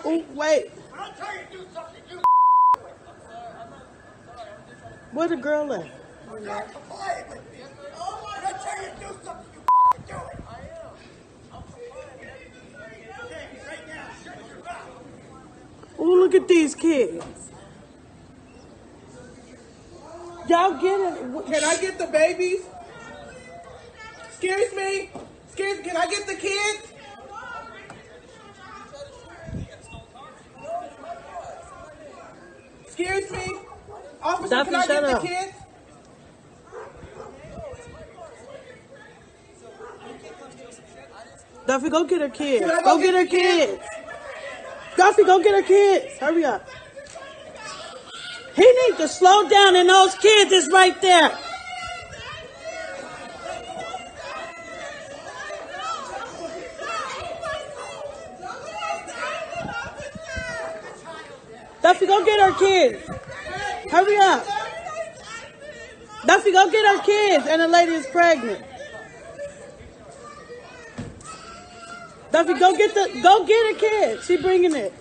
Oh, wait. Where the girl at? Oh, look at these kids. Y'all get it. Can I get the babies? Excuse me? Can I get the kids? Excuse me? Officer, Duffy, can I get shut the up. kids? Duffy, go get her kids. Can I Go get her kids. Duffy, go get her kids. Hurry up. He needs to slow down, and those kids is right there. Duffy, go get her kids. Hurry up. Duffy, go get her kids, and the lady is pregnant. Duffy, go get her kids. She bringing it.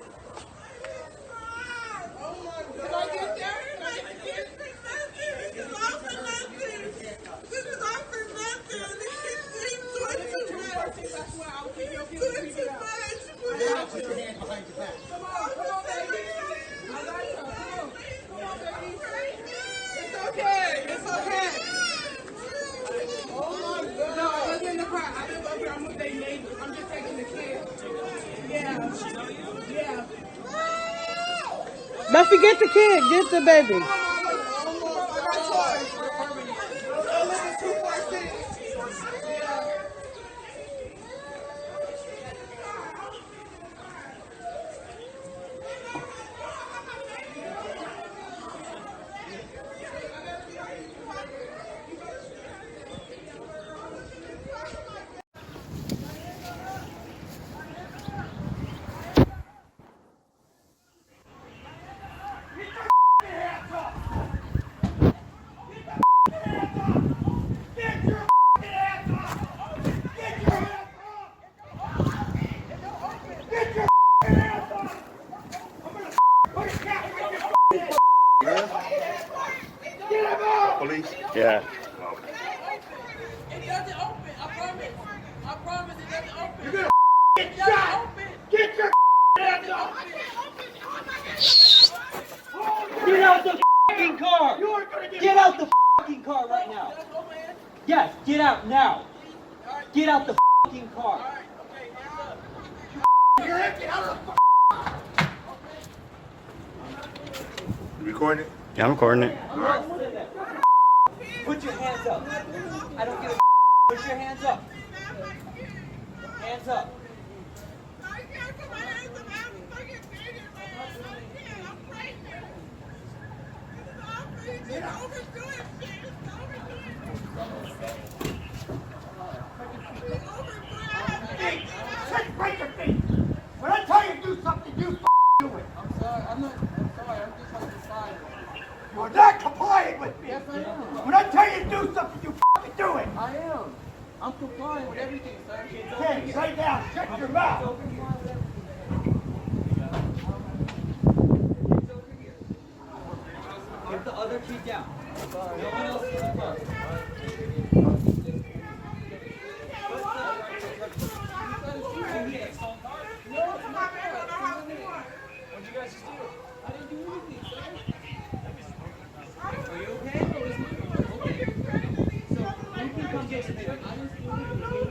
Duffy, get the kid. Get the baby. Police? Yeah. It doesn't open. I promise. I promise it doesn't open. You're gonna get shot! Get your hands off! Get out the fucking car! Get out the fucking car right now! Yes, get out now! Get out the fucking car! You're empty out of the You recording it? Yeah, I'm recording it. Put your hands up! I don't give a Put your hands up! Hands up! I can't put my hands up. I'm fucking pregnant, man. I can't. I'm pregnant. It's overdoing shit. It's overdoing shit. It's overdoing. Hey, shut break your feet! When I tell you to do something, you do it! I'm sorry. I'm sorry. I'm just trying to decide. You're not complying with me! Yes, I am. When I tell you to do something, you do it! I am. I'm complying with everything, sir. Okay, right now, shut your mouth! Get the other key down. No one else is in the car. What'd you guys just do? I didn't do anything, sir. Are you okay? So, you can come get some baby.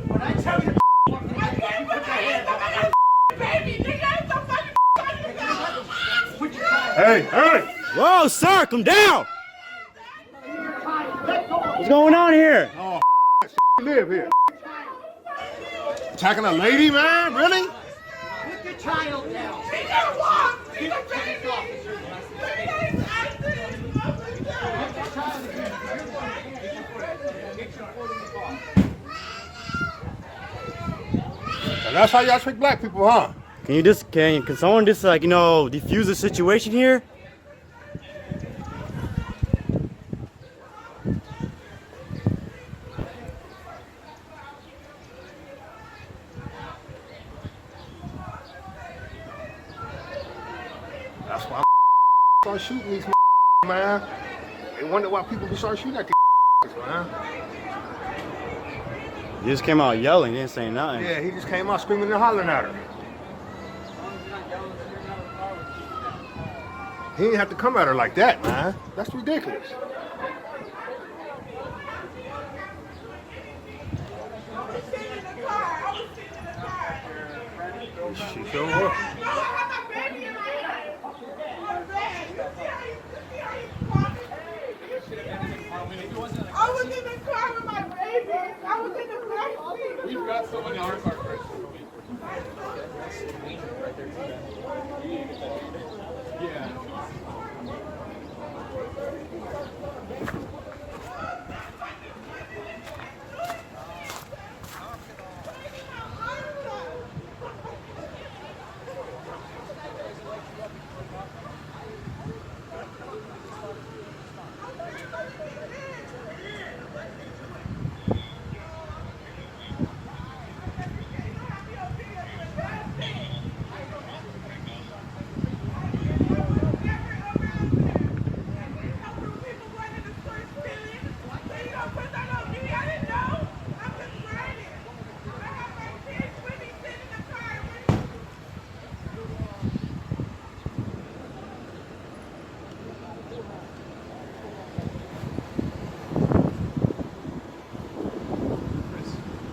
When I tell you to I can't put my hands up. I got a baby. Nigga, I'm so fucking put your hands Hey, hey! Whoa, sir, come down! What's going on here? Oh, live here. Attacking a lady, man? Really? Put your child down. She can walk. She's a baby. That's how y'all trick black people, huh? Can someone just like, defuse the situation here? That's why start shooting these man. They wonder why people be start shooting at these man. He just came out yelling, didn't say nothing. Yeah, he just came out screaming and hollering at her. He didn't have to come at her like that, man. That's ridiculous. She sure was. I was in the car with my baby. I was in the back seat. We've got someone in our car. Yeah.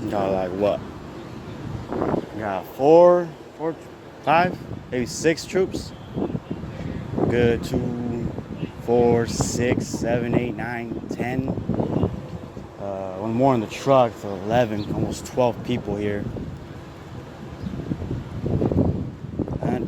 Got like what? We got four, five, maybe 6 troops. Good, 2, 4, 6, 7, 8, 9, 10. One more in the truck, so 11, almost 12 people here. And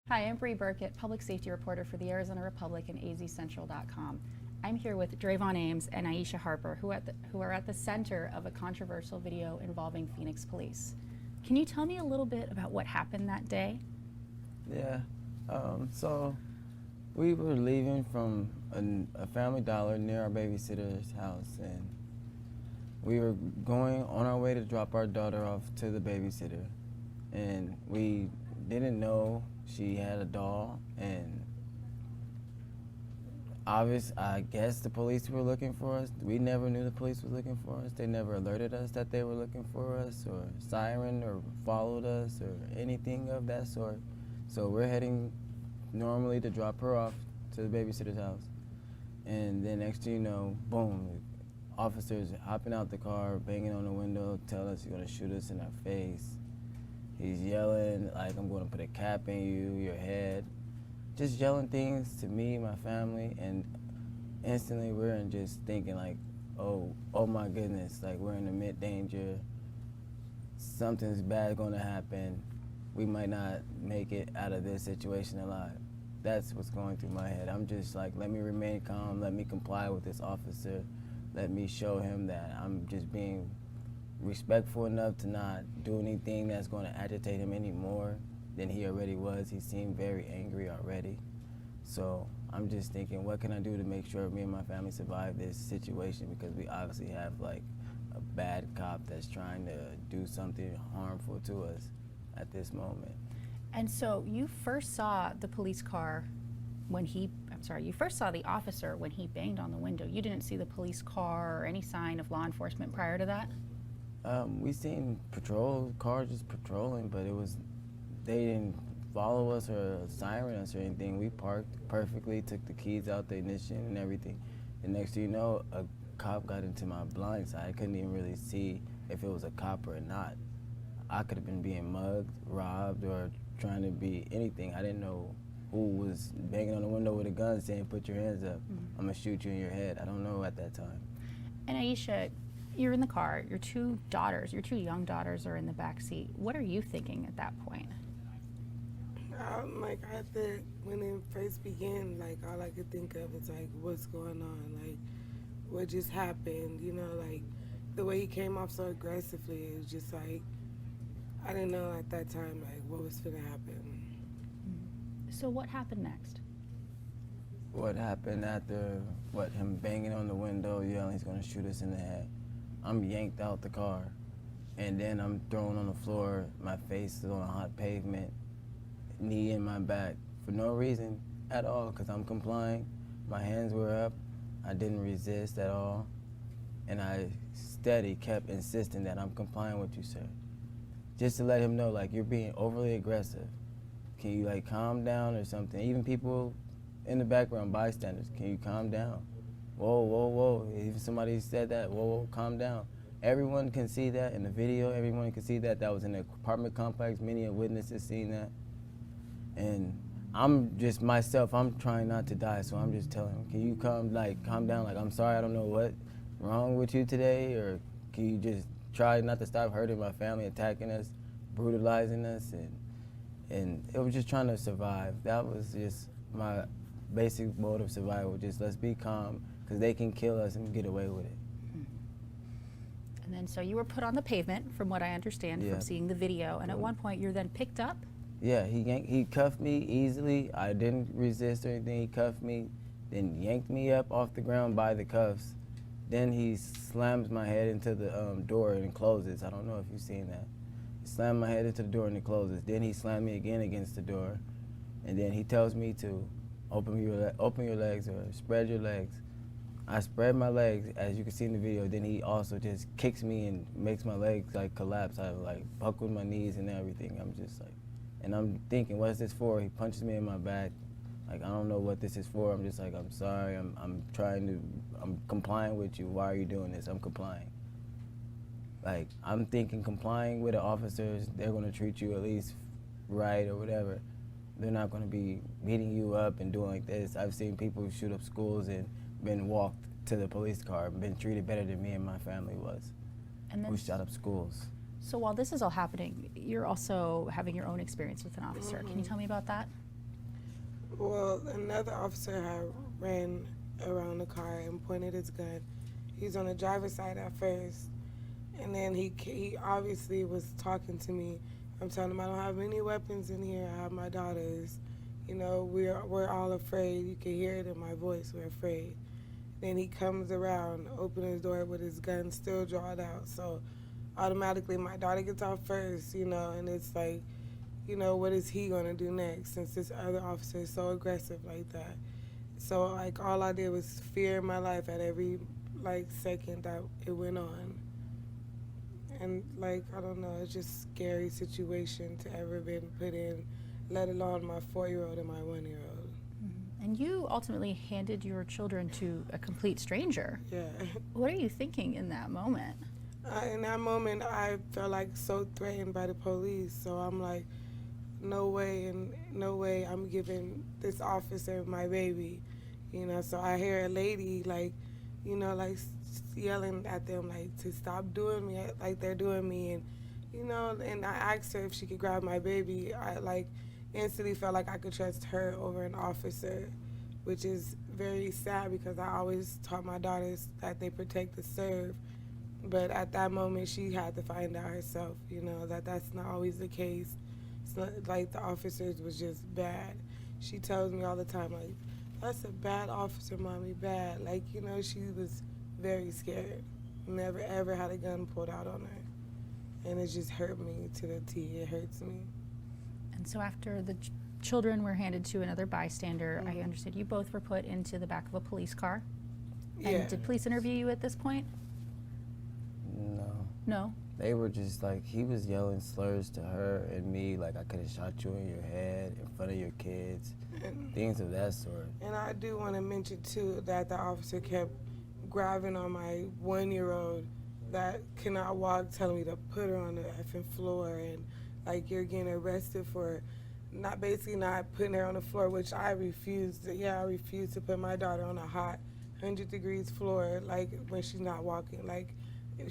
Hi, I'm Bree Burkett, public safety reporter for the Arizona Republic and azcentral.com. I'm here with Drayvon Ames and Iesha Harper, who are at the center of a controversial video involving Phoenix police. Can you tell me a little bit about what happened that day? Yeah, so we were leaving from a Family Dollar near our babysitter's house, and we were going on our way to drop our daughter off to the babysitter, and we didn't know she had a doll, and I guess the police were looking for us. We never knew the police were looking for us. They never alerted us that they were looking for us, or sirened or followed us, or anything of that sort. So we're heading normally to drop her off to the babysitter's house. And then next thing you know, boom, officers hopping out the car, banging on the window, telling us he's gonna shoot us in our face. He's yelling, like, I'm gonna put a cap in you, your head. Just yelling things to me, my family, and instantly we're in just thinking like, oh my goodness, like we're in imminent danger. Something's bad gonna happen. We might not make it out of this situation alive. That's what's going through my head. I'm just like, let me remain calm, let me comply with this officer, let me show him that I'm just being respectful enough to not do anything that's gonna agitate him any more than he already was. He seemed very angry already. So I'm just thinking, what can I do to make sure me and my family survive this situation? Because we obviously have like a bad cop that's trying to do something harmful to us at this moment. And so you first saw the police car when you first saw the officer when he banged on the window. You didn't see the police car or any sign of law enforcement prior to that? We seen patrol cars just patrolling, but they didn't follow us or siren us or anything. We parked perfectly, took the keys out the ignition and everything. The next thing you know, a cop got into my blind side. I couldn't even really see if it was a cop or not. I could have been being mugged, robbed, or trying to be anything. I didn't know who was banging on the window with a gun saying, put your hands up, I'm gonna shoot you in your head. I don't know at that time. And Iesha, you're in the car, your two young daughters are in the back seat. What are you thinking at that point? When it first began, like, all I could think of is, like, what's going on? Like, what just happened? You know, like, the way he came off so aggressively, it was just, like, I didn't know at that time, like, what was going to happen. So what happened next? What happened after, him banging on the window, yelling he's gonna shoot us in the head. I'm yanked out the car, and then I'm thrown on the floor, my face is on a hot pavement, knee in my back, for no reason at all, because I'm complying. My hands were up, I didn't resist at all, and I kept insisting that I'm complying with you, sir. Just to let him know, like, you're being overly aggressive. Can you, like, calm down or something? Even people in the background, bystanders, can you calm down? Whoa, whoa, whoa. Even somebody said that, whoa, whoa, calm down. Everyone can see that in the video. Everyone can see that. That was in the apartment complex. Many witnesses seen that. And I'm just myself, I'm trying not to die, so I'm just telling him, can you calm down? Like, I'm sorry, I don't know what's wrong with you today, or can you just try not to stop hurting my family, attacking us, brutalizing us, and it was just trying to survive. That was just my basic mode of survival, just let's be calm, because they can kill us and get away with it. And then so you were put on the pavement, from what I understand from seeing the video, and at one point you're then picked up? Yeah, he cuffed me easily. I didn't resist or anything. He cuffed me, then yanked me up off the ground by the cuffs. Then he slams my head into the door and closes. I don't know if you've seen that. He slammed my head into the door and it closes. Then he slammed me again against the door, and then he tells me to open your legs or spread your legs. I spread my legs, as you can see in the video. Then he also just kicks me and makes my legs like collapse. I like buckled my knees and everything. I'm just like, and I'm thinking, what's this for? He punches me in my back. Like, I don't know what this is for. I'm just like, I'm sorry. I'm complying with you. Why are you doing this? I'm complying. Like, I'm thinking complying with the officers, they're gonna treat you at least right or whatever. They're not gonna be beating you up and doing like this. I've seen people shoot up schools and been walked to the police car and been treated better than me and my family was. And then, who shot up schools. So while this is all happening, you're also having your own experience with an officer. Can you tell me about that? Well, another officer had ran around the car and pointed his gun. He was on the driver's side at first, and then he obviously was talking to me. I'm telling him I don't have any weapons in here. I have my daughters. You know, we're all afraid. You can hear it in my voice. We're afraid. Then he comes around, opens his door with his gun still drawn out. So automatically my daughter gets off first, you know, and it's like, you know, what is he gonna do next since this other officer is so aggressive like that? So, like, all I did was fear my life at every, like, second that it went on. And, like, I don't know, it's just a scary situation to ever been put in, let alone my 4-year-old and my 1-year-old. And you ultimately handed your children to a complete stranger. Yeah. What are you thinking in that moment? In that moment, I felt like so threatened by the police. So I'm like, no way I'm giving this officer my baby. You know, so I hear a lady, like, you know, like yelling at them, like, to stop doing me like they're doing me. And, you know, and I asked her if she could grab my baby. I, like, instantly felt like I could trust her over an officer, which is very sad because I always taught my daughters that they protect the serve. But at that moment, she had to find out herself, you know, that that's not always the case. It's not like the officers was just bad. She tells me all the time, like, that's a bad officer, Mommy, bad. Like, you know, she was very scared. Never, ever had a gun pulled out on her. And it just hurt me to the T. It hurts me. And so after the children were handed to another bystander, I understood you both were put into the back of a police car. Yeah. And did police interview you at this point? No. No? They were just like, he was yelling slurs to her and me, like I could have shot you in your head in front of your kids, things of that sort. And I do want to mention, too, that the officer kept grabbing on my 1-year-old that cannot walk, telling me to put her on the effing floor, and like, you're getting arrested for not putting her on the floor, which I refused. I refused to put my daughter on a hot 100 degrees floor, like, when she's not walking. Like,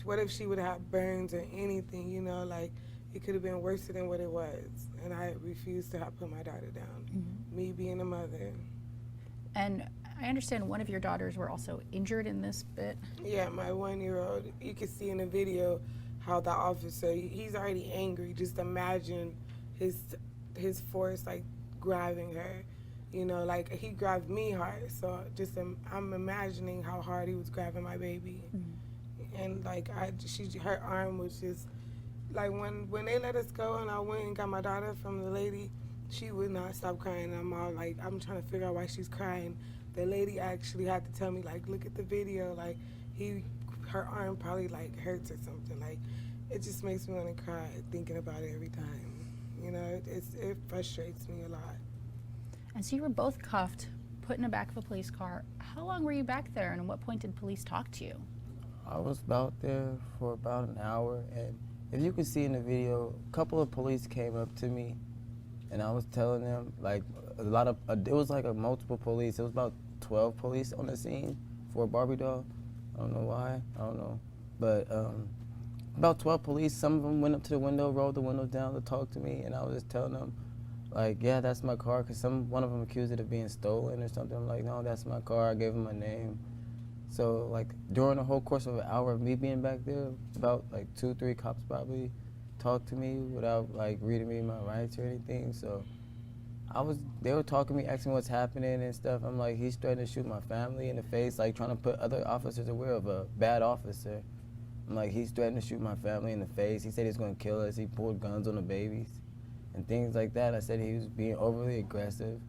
what if she would have burns or anything, you know? Like, it could have been worse than what it was. And I refused to put my daughter down, me being a mother. And I understand one of your daughters were also injured in this bit. Yeah, my 1-year-old. You can see in the video how the officer, he's already angry. Just imagine his force, like, grabbing her. You know, like, he grabbed me hard. So just I'm imagining how hard he was grabbing my baby. And, like, her arm was just, like, when they let us go and I went and got my daughter from the lady, she would not stop crying. I'm all like, I'm trying to figure out why she's crying. The lady actually had to tell me, like, look at the video. Like, her arm probably, like, hurts or something. Like, it just makes me want to cry thinking about it every time. You know, it frustrates me a lot. And so you were both cuffed, put in the back of a police car. How long were you back there, and at what point did police talk to you? I was out there for about an hour, and if you can see in the video, a couple of police came up to me, and I was telling them, like, it was like a multiple police. It was about 12 police on the scene for a Barbie doll. I don't know why, I don't know. But about 12 police, some of them went up to the window, rolled the windows down to talk to me, and I was just telling them, like, yeah, that's my car, because one of them accused it of being stolen or something. I'm like, no, that's my car. I gave him my name. So, like, during the whole course of an hour of me being back there, about, like, 2-3 cops probably talked to me without, like, reading me my rights or anything. So they were talking to me, asking what's happening and stuff. I'm like, he's threatening to shoot my family in the face, like, trying to put other officers aware of a bad officer. I'm like, he's threatening to shoot my family in the face. He said he's going to kill us. He pulled guns on the babies and things like that. I said he was being overly aggressive,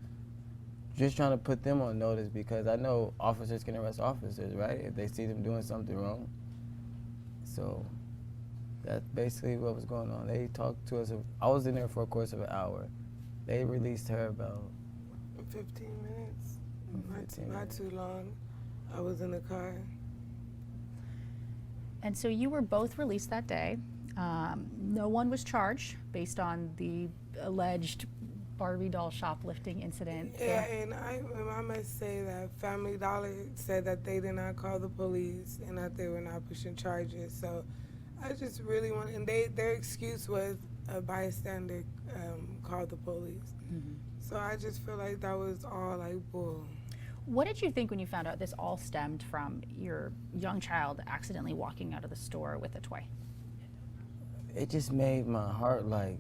just trying to put them on notice, because I know officers can arrest officers, right, if they see them doing something wrong. So that's basically what was going on. They talked to us. I was in there for a course of an hour. They released her about 15 minutes. Not too long. I was in the car. And so you were both released that day. No one was charged based on the alleged Barbie doll shoplifting incident. Yeah, and I must say that Family Dollar said that they did not call the police and that they were not pushing charges. So I just really want, and their excuse was a bystander called the police. So I just feel like that was all like bull. What did you think when you found out this all stemmed from your young child accidentally walking out of the store with a toy? It just made my heart, like,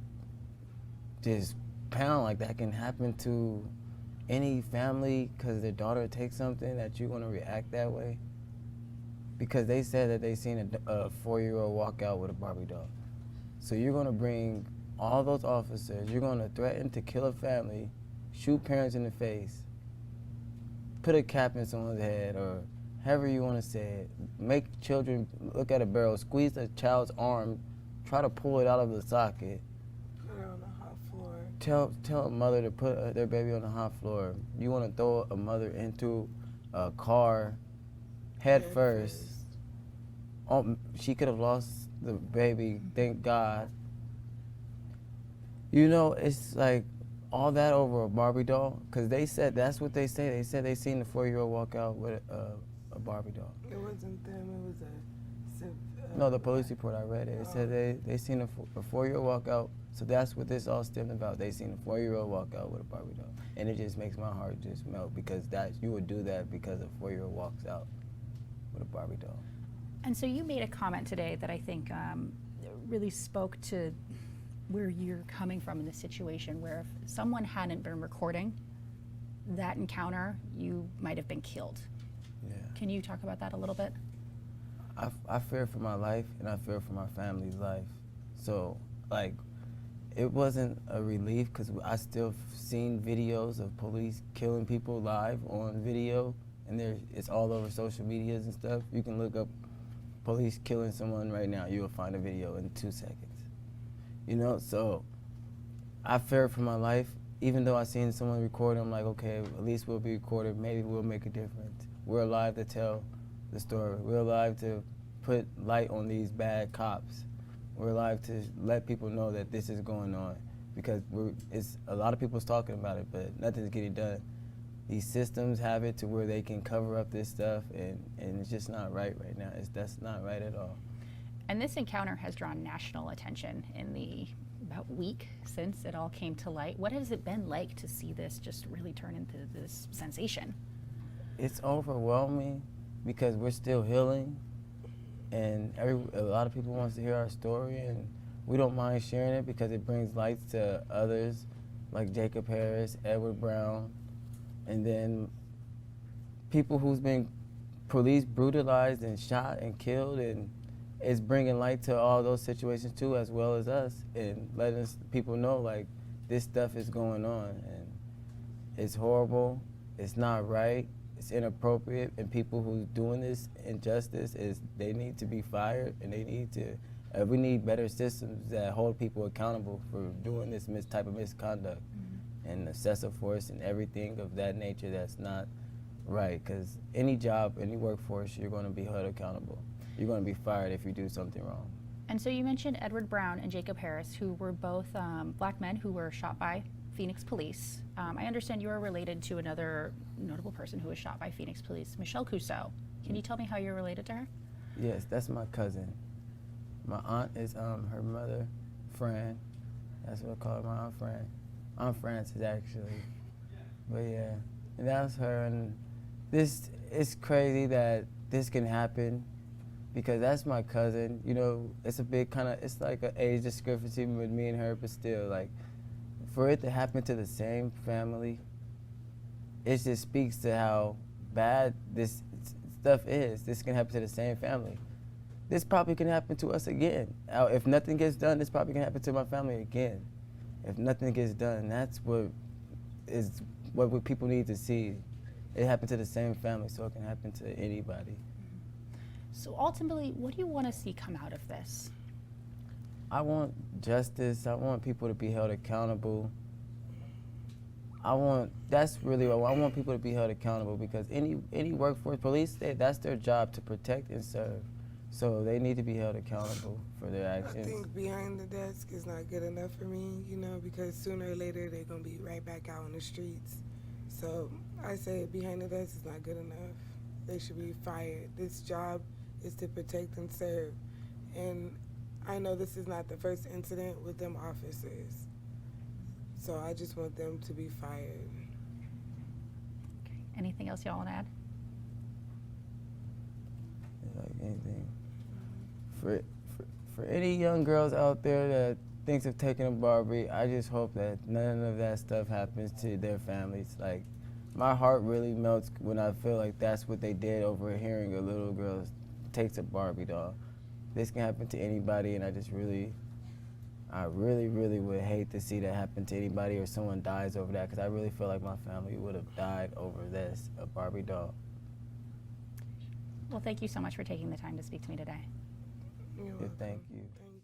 just pound. Like, that can happen to any family because their daughter takes something, that you're going to react that way. Because they said that they seen a 4-year-old walk out with a Barbie doll. So you're going to bring all those officers, you're going to threaten to kill a family, shoot parents in the face, put a cap in someone's head, or however you want to say it, make children look at a barrel, squeeze a child's arm, try to pull it out of the socket. Put it on the hot floor. Tell a mother to put their baby on the hot floor. You want to throw a mother into a car head first. She could have lost the baby, thank God. You know, it's like all that over a Barbie doll, because they said, that's what they say. They said they seen the 4-year-old walk out with a Barbie doll. It wasn't them, it was no, the police report, I read it. It said they seen a 4-year-old walk out, so that's what this all stemmed about. They seen a 4-year-old walk out with a Barbie doll. And it just makes my heart just melt, because you would do that because a 4-year-old walks out with a Barbie doll. And so you made a comment today that I think really spoke to where you're coming from in this situation, where if someone hadn't been recording that encounter, you might have been killed. Yeah. Can you talk about that a little bit? I fear for my life, and I fear for my family's life. So, like, it wasn't a relief, because I still seen videos of police killing people live on video, and it's all over social medias and stuff. You can look up police killing someone right now, you will find a video in 2 seconds. You know, so I fear for my life. Even though I seen someone record, I'm like, okay, at least we'll be recorded, maybe we'll make a difference. We're alive to tell the story. We're alive to put light on these bad cops. We're alive to let people know that this is going on, because it's a lot of people's talking about it, but nothing's getting done. These systems have it to where they can cover up this stuff, and it's just not right now. That's not right at all. And this encounter has drawn national attention in the about week since it all came to light. What has it been like to see this just really turn into this sensation? It's overwhelming because we're still healing, and a lot of people wants to hear our story, and we don't mind sharing it because it brings light to others like Jacob Harris, Edward Brown, and then people who's been police brutalized and shot and killed, and it's bringing light to all those situations too, as well as us, and letting people know like this stuff is going on, and it's horrible, it's not right, it's inappropriate, and people who's doing this injustice they need to be fired, and they need to. We need better systems that hold people accountable for doing this type of misconduct, and excessive force and everything of that nature that's not right. Because any job, any workforce, you're going to be held accountable. You're going to be fired if you do something wrong. And so you mentioned Edward Brown and Jacob Harris, who were both black men who were shot by Phoenix police. I understand you are related to another notable person who was shot by Phoenix police, Michelle Cousseau. Can you tell me how you're related to her? Yes, that's my cousin. My aunt is her mother, Fran. That's what I call her, my Aunt Fran. Aunt Frances, actually. But yeah, and that was her. And this, it's crazy that this can happen because that's my cousin. You know, it's a big kind of, it's like an age discrepancy with me and her, but still, like, for it to happen to the same family, it just speaks to how bad this stuff is. This can happen to the same family. This probably can happen to us again. If nothing gets done, this probably can happen to my family again. If nothing gets done, that's what people need to see. It happened to the same family, so it can happen to anybody. So ultimately, what do you want to see come out of this? I want justice. I want people to be held accountable. That's really what I want, people to be held accountable, because any workforce, police, that's their job to protect and serve. So they need to be held accountable for their actions. I think behind the desk is not good enough for me, you know, because sooner or later they're going to be right back out on the streets. So I say behind the desk is not good enough. They should be fired. This job is to protect and serve. And I know this is not the first incident with them officers. So I just want them to be fired. Okay. Anything else y'all want to add? Like anything. For any young girls out there that thinks of taking a Barbie, I just hope that none of that stuff happens to their families. Like, my heart really melts when I feel like that's what they did over hearing a little girl takes a Barbie doll. This can happen to anybody, and I really would hate to see that happen to anybody or someone dies over that, because I really feel like my family would have died over this, a Barbie doll. Well, thank you so much for taking the time to speak to me today. You're welcome. Thank you. Thank you.